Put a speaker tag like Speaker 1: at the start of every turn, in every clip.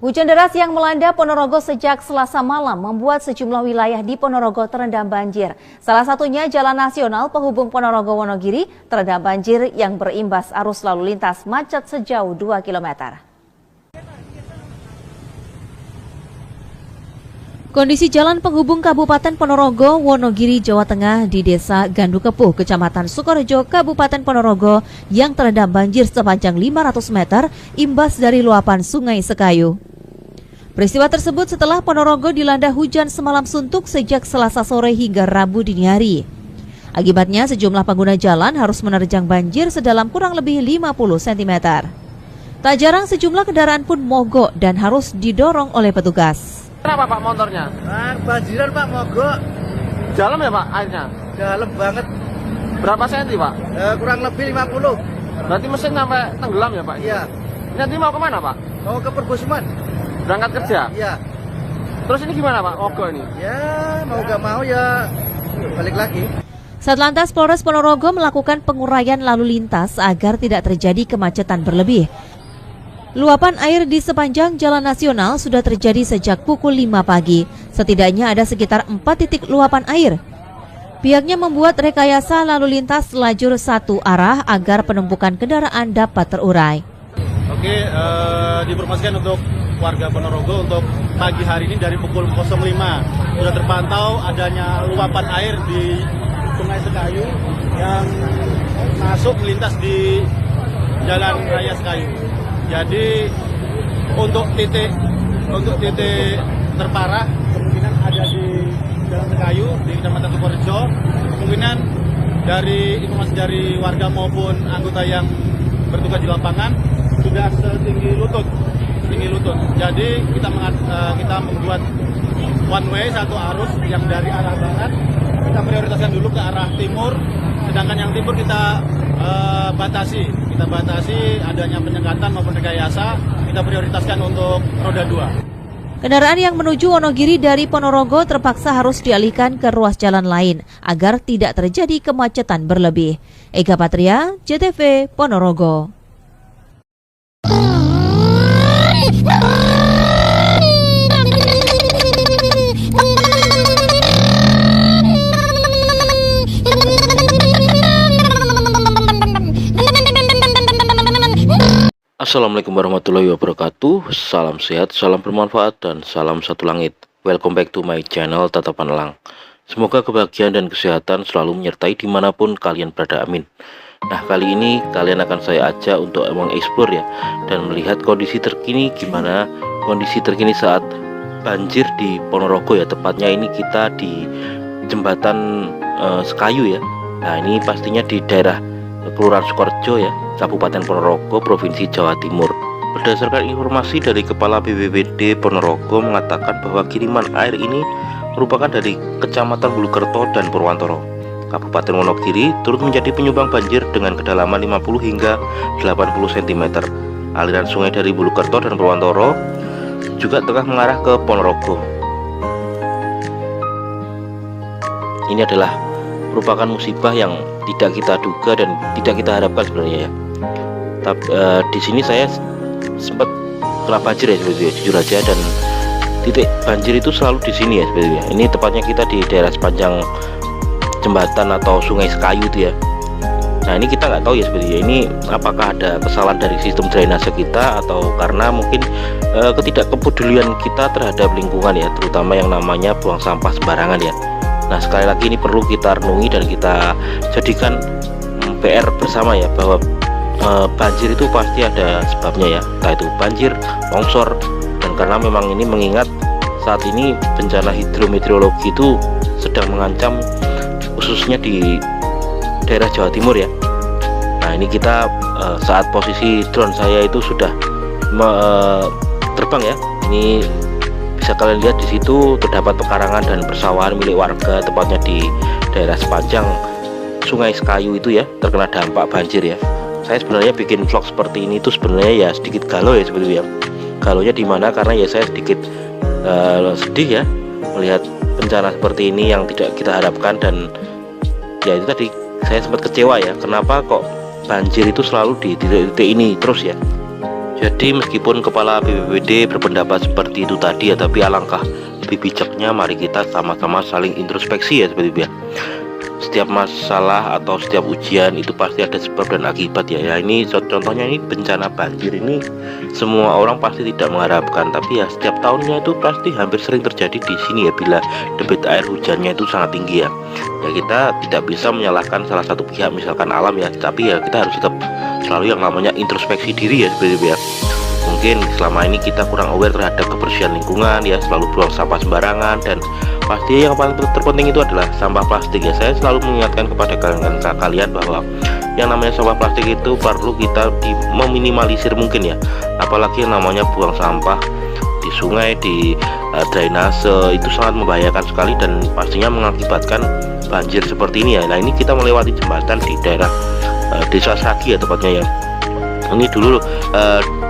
Speaker 1: Hujan deras yang melanda Ponorogo sejak Selasa malam membuat sejumlah wilayah di Ponorogo terendam banjir. Salah satunya Jalan Nasional penghubung Ponorogo-Wonogiri terendam banjir yang berimbas arus lalu lintas macet sejauh 2 km. Kondisi jalan penghubung Kabupaten Ponorogo, Wonogiri, Jawa Tengah di Desa Gandukepuh, Kecamatan Sukorejo, Kabupaten Ponorogo yang terendam banjir sepanjang 500 meter imbas dari luapan Sungai Sekayu. Peristiwa tersebut setelah Ponorogo dilanda hujan semalam suntuk sejak Selasa sore hingga Rabu dini hari. Akibatnya sejumlah pengguna jalan harus menerjang banjir sedalam kurang lebih 50 cm. Tak jarang sejumlah kendaraan pun mogok dan harus didorong oleh petugas.
Speaker 2: Kenapa Pak motornya?
Speaker 3: Banjiran Pak, mogok.
Speaker 2: Dalam ya Pak airnya?
Speaker 3: Dalam banget.
Speaker 2: Berapa senti Pak?
Speaker 3: Kurang lebih 50.
Speaker 2: Berarti mesin sampai tenggelam ya Pak?
Speaker 3: Iya.
Speaker 2: Nanti mau kemana Pak?
Speaker 3: Mau ke Pergosuman.
Speaker 2: Berangkat kerja?
Speaker 3: Iya.
Speaker 2: Terus ini gimana Pak mogok ini?
Speaker 3: Ya mau gak mau ya balik lagi.
Speaker 1: Satlantas Polres Ponorogo melakukan penguraian lalu lintas agar tidak terjadi kemacetan berlebih. Luapan air di sepanjang Jalan Nasional sudah terjadi sejak pukul 5 pagi. Setidaknya ada sekitar 4 titik luapan air. Pihaknya membuat rekayasa lalu lintas lajur satu arah agar penumpukan kendaraan dapat terurai.
Speaker 4: Oke, diinformasikan untuk warga Ponorogo untuk pagi hari ini dari pukul 05 sudah terpantau adanya luapan air di Sungai Sekayu yang masuk melintas di Jalan Raya Sekayu. Jadi untuk titik terparah kemungkinan ada di Jalan Sekayu di Kecamatan Sukorejo. Kemungkinan dari informasi dari warga maupun anggota yang bertugas di lapangan sudah setinggi lutut. Jadi kita membuat one way satu arus yang dari arah barat kita prioritaskan dulu ke arah timur, sedangkan yang timur kita batasi adanya penyekatan maupun rekayasa, kita prioritaskan untuk roda 2.
Speaker 1: Kendaraan yang menuju Wonogiri dari Ponorogo terpaksa harus dialihkan ke ruas jalan lain agar tidak terjadi kemacetan berlebih. Eka Patria, JTV, Ponorogo.
Speaker 5: Assalamualaikum warahmatullahi wabarakatuh. Salam sehat, salam bermanfaat, dan salam satu langit. Welcome back to my channel Tatapan Elang. Semoga kebahagiaan dan kesehatan selalu menyertai dimanapun kalian berada, amin. Nah, kali ini kalian akan saya ajak untuk mengeksplor ya, dan melihat kondisi terkini saat banjir di Ponorogo ya. Tepatnya ini kita di jembatan Sekayu ya. Nah, ini pastinya di daerah Kelurahan Sukorejo ya, Kabupaten Ponorogo, Provinsi Jawa Timur. Berdasarkan informasi dari Kepala BPBD Ponorogo mengatakan bahwa kiriman air ini merupakan dari Kecamatan Bulukerto dan Purwantoro. Kabupaten Wonogiri turut menjadi penyumbang banjir dengan kedalaman 50 hingga 80 cm. Aliran sungai dari Bulukerto dan Purwantoro juga tengah mengarah ke Ponorogo. Ini adalah merupakan musibah yang tidak kita duga dan tidak kita harapkan sebenarnya ya. Tapi di sini saya sempat kena banjir ya sebetulnya, jujur aja, dan titik banjir itu selalu di sini ya sebetulnya. Ini tepatnya kita di daerah sepanjang jembatan atau Sungai Sekayu itu ya. Nah, ini kita nggak tahu ya sebetulnya ini apakah ada kesalahan dari sistem drainase kita atau karena mungkin ketidakkepedulian kita terhadap lingkungan ya, terutama yang namanya buang sampah sembarangan ya. Nah, sekali lagi ini perlu kita renungi dan kita jadikan PR bersama ya, bahwa banjir itu pasti ada sebabnya ya, entah itu banjir, longsor, dan karena memang ini mengingat saat ini bencana hidrometeorologi itu sedang mengancam khususnya di daerah Jawa Timur ya. Nah, ini kita saat posisi drone saya itu sudah terbang ya. Ini bisa kalian lihat di situ terdapat pekarangan dan persawahan milik warga, tepatnya di daerah sepanjang Sungai Sekayu itu ya, terkena dampak banjir ya. Saya sebenarnya bikin vlog seperti ini itu sebenarnya ya sedikit galau ya sebetulnya. Galonya di mana karena ya saya sedikit sedih ya melihat bencana seperti ini yang tidak kita harapkan, dan ya itu tadi saya sempat kecewa ya, kenapa kok banjir itu selalu di titik-titik ini terus ya. Jadi meskipun kepala BPBD berpendapat seperti itu tadi ya, tapi alangkah lebih bijaknya mari kita sama-sama saling introspeksi ya seperti itu ya. Setiap masalah atau setiap ujian itu pasti ada sebab dan akibat ya. Ya ini contohnya ini bencana banjir ini semua orang pasti tidak mengharapkan, tapi ya setiap tahunnya itu pasti hampir sering terjadi di sini ya bila debit air hujannya itu sangat tinggi ya. Ya kita tidak bisa menyalahkan salah satu pihak misalkan alam ya, tapi ya kita harus tetap selalu yang namanya introspeksi diri ya seperti itu ya. Mungkin selama ini kita kurang aware terhadap kebersihan lingkungan ya, selalu buang sampah sembarangan, dan pasti yang paling terpenting itu adalah sampah plastik ya. Saya selalu mengingatkan kepada kalian bahwa yang namanya sampah plastik itu perlu kita meminimalisir mungkin ya, apalagi yang namanya buang sampah di sungai, di drainase itu sangat membahayakan sekali dan pastinya mengakibatkan banjir seperti ini ya. Nah ini kita melewati jembatan di daerah desa Sragi ya tepatnya ya. Ini dulu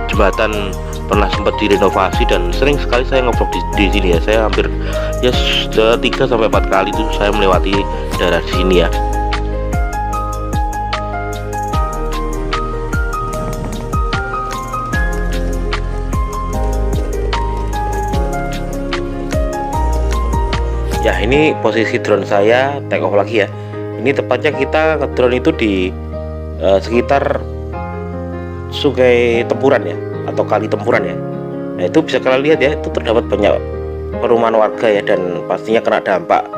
Speaker 5: jembatan pernah sempat direnovasi dan sering sekali saya ngevlog di sini ya. Saya hampir ya 3-4 kali itu saya melewati daerah di sini ya. Ya ini posisi drone saya take off lagi ya. Ini tepatnya kita ngedrone itu di sekitar Sungai Tempuran ya, atau Kali Tempuran ya. Nah itu bisa kalian lihat ya, itu terdapat banyak perumahan warga ya, dan pastinya kena dampak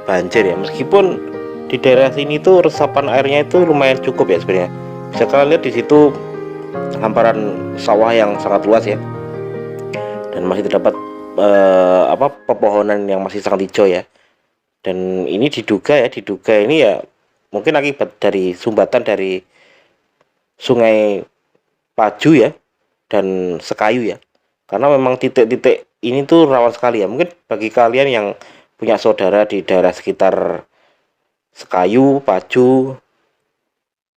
Speaker 5: banjir ya. Meskipun di daerah sini tuh resapan airnya itu lumayan cukup ya sebenarnya. Bisa kalian lihat di situ hamparan sawah yang sangat luas ya, dan masih terdapat pepohonan yang masih sangat hijau ya. Dan ini diduga ini ya mungkin akibat dari sumbatan dari Sungai Paju ya dan Sekayu ya, karena memang titik-titik ini tuh rawan sekali ya. Mungkin bagi kalian yang punya saudara di daerah sekitar Sekayu, Paju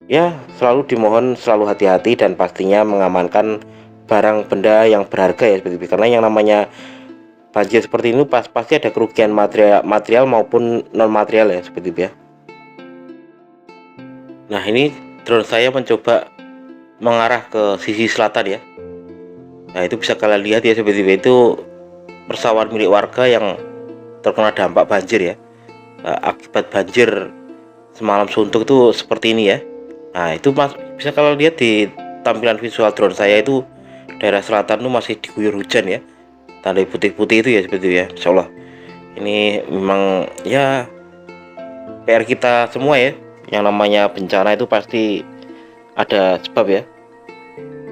Speaker 5: ya, selalu dimohon selalu hati-hati dan pastinya mengamankan barang benda yang berharga ya seperti itu. Karena yang namanya banjir seperti ini pasti ada kerugian material maupun non material ya seperti itu ya. Nah ini drone saya mencoba mengarah ke sisi selatan ya. Nah itu bisa kalian lihat ya seperti itu persawahan milik warga yang terkena dampak banjir ya. Akibat banjir semalam suntuk itu seperti ini ya. Nah itu bisa kalian lihat di tampilan visual drone saya itu daerah selatan itu masih diguyur hujan ya, tanda putih-putih itu ya seperti itu ya. Insya Allah ini memang ya PR kita semua ya. Yang namanya bencana itu pasti ada sebab ya.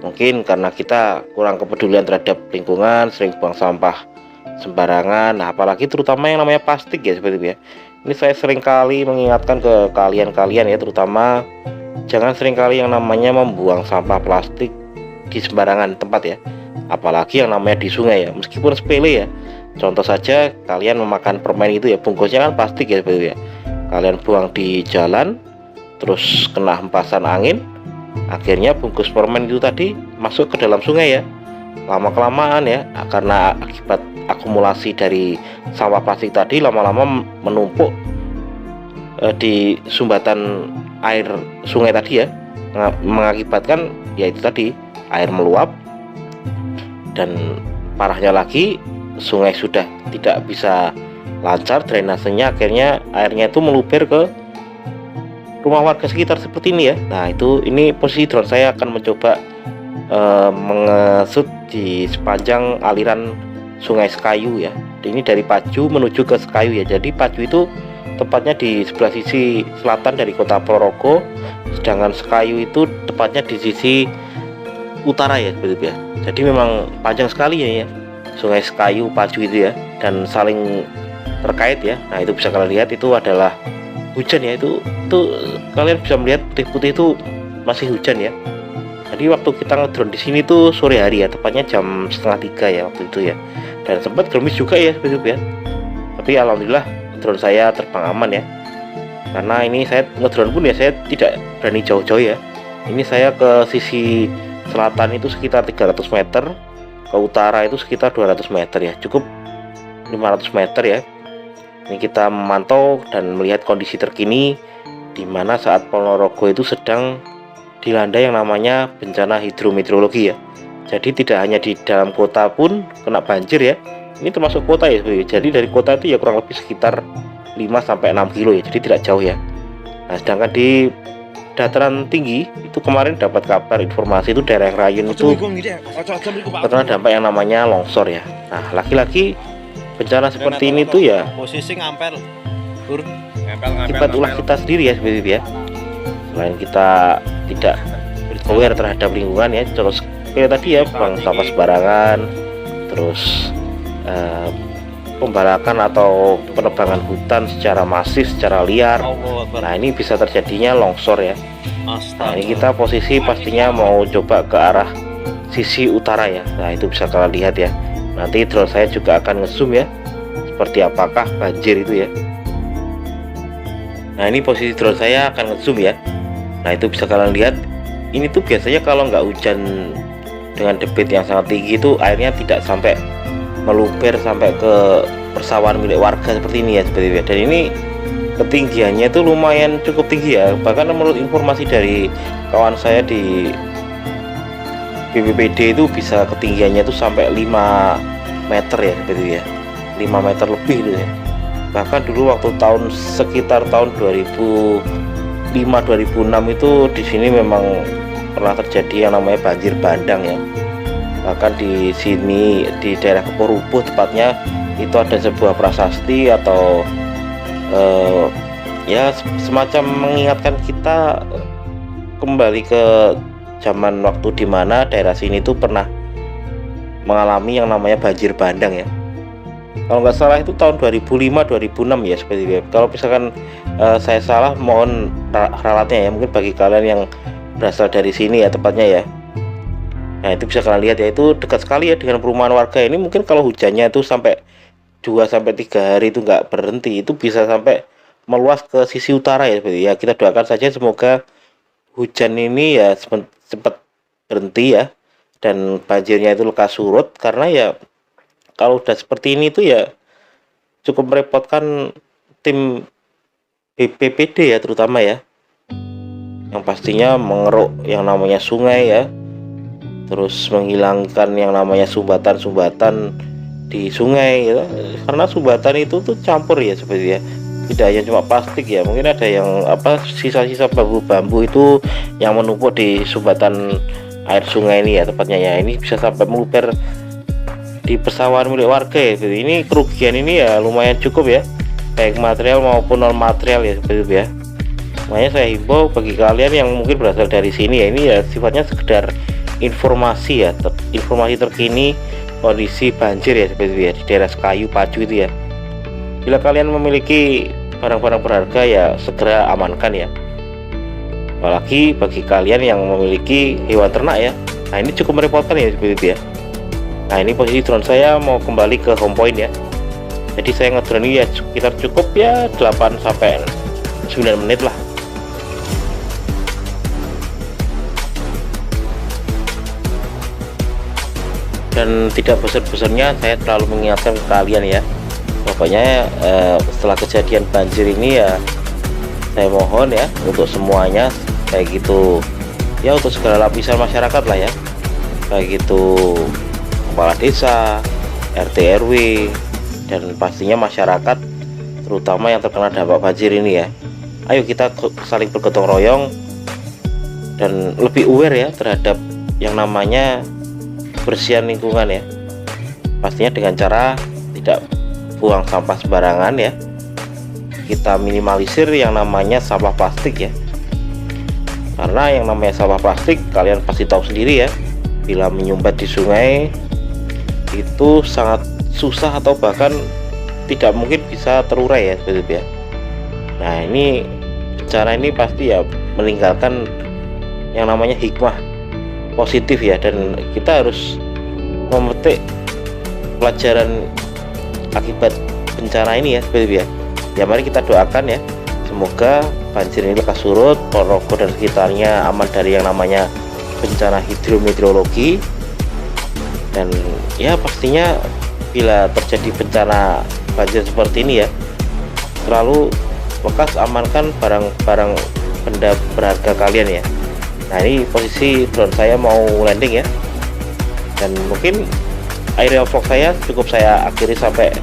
Speaker 5: Mungkin karena kita kurang kepedulian terhadap lingkungan, sering buang sampah sembarangan. Nah apalagi terutama yang namanya plastik ya seperti itu ya. Ini saya sering kali mengingatkan ke kalian ya, terutama jangan sering kali yang namanya membuang sampah plastik di sembarangan tempat ya, apalagi yang namanya di sungai ya. Meskipun sepele ya, contoh saja kalian memakan permen itu ya, bungkusnya kan plastik ya seperti itu ya. Kalian buang di jalan, terus kena hempasan angin, akhirnya bungkus permen itu tadi masuk ke dalam sungai ya. Lama-kelamaan ya, karena akibat akumulasi dari sampah plastik tadi lama-lama menumpuk di sumbatan air sungai tadi ya, mengakibatkan ya itu tadi air meluap, dan parahnya lagi sungai sudah tidak bisa lancar drainasenya, akhirnya airnya itu meluber ke rumah warga sekitar seperti ini ya. Nah ini posisi drone saya akan mencoba mengesut di sepanjang aliran Sungai Sekayu ya. Ini dari Paju menuju ke Sekayu ya. Jadi Paju itu tepatnya di sebelah sisi selatan dari kota Ponorogo, sedangkan Sekayu itu tepatnya di sisi utara ya seperti itu ya. Jadi memang panjang sekali ya Sungai Sekayu Paju itu ya, dan saling terkait ya. Nah itu bisa kalian lihat itu adalah hujan ya, itu kalian bisa melihat putih-putih itu masih hujan ya. Jadi waktu kita ngedrone di sini tuh sore hari ya, tepatnya jam 2:30 ya waktu itu ya, dan sempat gerimis juga ya seperti itu ya. Tapi alhamdulillah drone saya terbang aman ya, karena ini saya ngedrone pun ya saya tidak berani jauh-jauh ya. Ini saya ke sisi selatan itu sekitar 300 meter, ke utara itu sekitar 200 meter ya, cukup 500 meter ya. Ini kita memantau dan melihat kondisi terkini di mana saat Ponorogo itu sedang dilanda yang namanya bencana hidrometeorologi ya. Jadi tidak hanya di dalam kota pun kena banjir ya. Ini termasuk kota ya. Jadi dari kota itu ya kurang lebih sekitar 5-6 kilo ya. Jadi tidak jauh ya. Nah, sedangkan di dataran tinggi itu kemarin dapat kabar informasi itu daerah Rayun itu terkena dampak yang namanya longsor ya. Nah, lagi-lagi bencana seperti ini tuh ya
Speaker 3: Posisi ngampel.
Speaker 5: akibat ulah kita sendiri ya seperti itu ya. Selain kita tidak aware terhadap lingkungan ya, terus kayak tadi ya buang sampah sembarangan, terus pembalakan atau penebangan hutan secara masif, secara liar. Nah, ini bisa terjadinya longsor ya. Nah, ini kita posisi pastinya mau coba ke arah sisi utara ya. Nah, itu bisa kalian lihat ya. Nanti drone saya juga akan ngezoom ya, seperti apakah banjir itu ya. Nah, ini posisi drone saya akan ngezoom ya. Nah, itu bisa kalian lihat. Ini tuh biasanya kalau nggak hujan dengan debit yang sangat tinggi itu airnya tidak sampai meluber sampai ke persawahan milik warga seperti ini ya, seperti itu. Dan ini ketinggiannya itu lumayan cukup tinggi ya. Bahkan menurut informasi dari kawan saya di BPBD itu bisa ketinggiannya itu sampai 5 meter ya, seperti itu ya. 5 meter lebih gitu ya. Bahkan dulu waktu sekitar tahun 2005-2006 itu di sini memang pernah terjadi yang namanya banjir bandang ya. Bahkan di sini di daerah Keporubuh tepatnya itu ada sebuah prasasti atau ya semacam mengingatkan kita kembali ke zaman waktu dimana daerah sini itu pernah mengalami yang namanya banjir bandang ya. Kalau nggak salah itu tahun 2005-2006 ya, seperti itu. Kalau misalkan saya salah mohon ralatnya ya, mungkin bagi kalian yang berasal dari sini ya tepatnya ya. Nah, itu bisa kalian lihat ya, itu dekat sekali ya dengan perumahan warga ini. Mungkin kalau hujannya itu sampai 2-3 hari itu nggak berhenti, itu bisa sampai meluas ke sisi utara ya. Ya, kita doakan saja semoga hujan ini ya cepat berhenti ya, dan banjirnya itu lekas surut. Karena ya kalau udah seperti ini tuh ya cukup merepotkan tim BPBD ya terutama ya, yang pastinya mengeruk yang namanya sungai ya, terus menghilangkan yang namanya sumbatan-sumbatan di sungai ya. Karena sumbatan itu tuh campur ya seperti ya, tidak hanya cuma plastik ya, mungkin ada yang sisa-sisa bambu-bambu itu yang menumpuk di sumbatan air sungai ini ya tepatnya ya. Ini bisa sampai meluber di persawahan milik warga ya. Ini kerugian ini ya lumayan cukup ya, baik material maupun non material ya seperti itu ya. Makanya saya himbau bagi kalian yang mungkin berasal dari sini ya, ini ya sifatnya sekedar informasi ya, informasi terkini kondisi banjir ya seperti itu ya di daerah Sekayu Pacu itu ya. Bila kalian memiliki barang-barang berharga ya segera amankan ya. Apalagi bagi kalian yang memiliki hewan ternak ya. Nah, ini cukup merepotkan ya seperti itu ya. Nah, ini posisi drone saya mau kembali ke home point ya. Jadi saya ngedrone ini ya sekitar cukup ya 8-9 menit lah. Dan tidak bosan-bosannya saya terlalu mengingatkan ke kalian ya. Pokoknya setelah kejadian banjir ini ya, saya mohon ya untuk semuanya, kayak gitu ya, untuk segala lapisan masyarakat lah ya, kayak gitu kepala desa, RT RW, dan pastinya masyarakat terutama yang terkena dampak banjir ini ya. Ayo kita saling bergotong royong dan lebih aware ya terhadap yang namanya kebersihan lingkungan ya. Pastinya dengan cara tidak buang sampah sembarangan ya. Kita minimalisir yang namanya sampah plastik ya. Karena yang namanya sampah plastik kalian pasti tahu sendiri ya, bila menyumbat di sungai itu sangat susah atau bahkan tidak mungkin bisa terurai ya seperti itu ya. Nah, ini cara ini pasti ya meninggalkan yang namanya hikmah positif ya, dan kita harus memetik pelajaran akibat bencana ini ya seperti itu ya. Ya, mari kita doakan ya, semoga banjir ini lekas surut, Ponorogo dan sekitarnya aman dari yang namanya bencana hidrometeorologi. Dan ya pastinya bila terjadi bencana banjir seperti ini ya, selalu bekas amankan barang-barang benda berharga kalian ya. Nah, ini posisi drone saya mau landing ya. Dan mungkin aerial vlog saya cukup saya akhiri sampai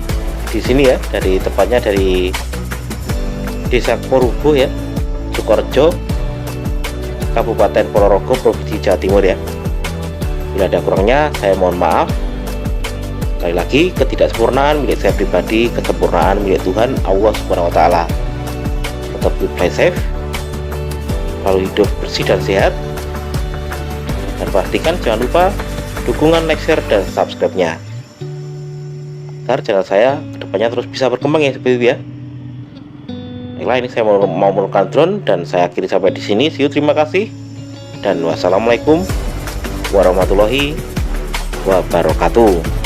Speaker 5: di sini ya, dari tepatnya dari Desa Porubo ya, Sukorejo, Kabupaten Ponorogo, Provinsi Jawa Timur ya. Bila ada kurangnya saya mohon maaf. Sekali lagi, ketidaksempurnaan milik saya pribadi, kesempurnaan milik Tuhan Allah Subhanahu wa taala. Tetap play safe, selalu hidup bersih dan sehat. Dan pastikan jangan lupa dukungan, like, share, dan subscribe-nya agar channel saya kedepannya terus bisa berkembang ya seperti itu ya. Baiklah, ini saya mau menggunakan drone dan saya akhiri sampai di sini. See you, terima kasih, dan wassalamualaikum warahmatullahi wabarakatuh.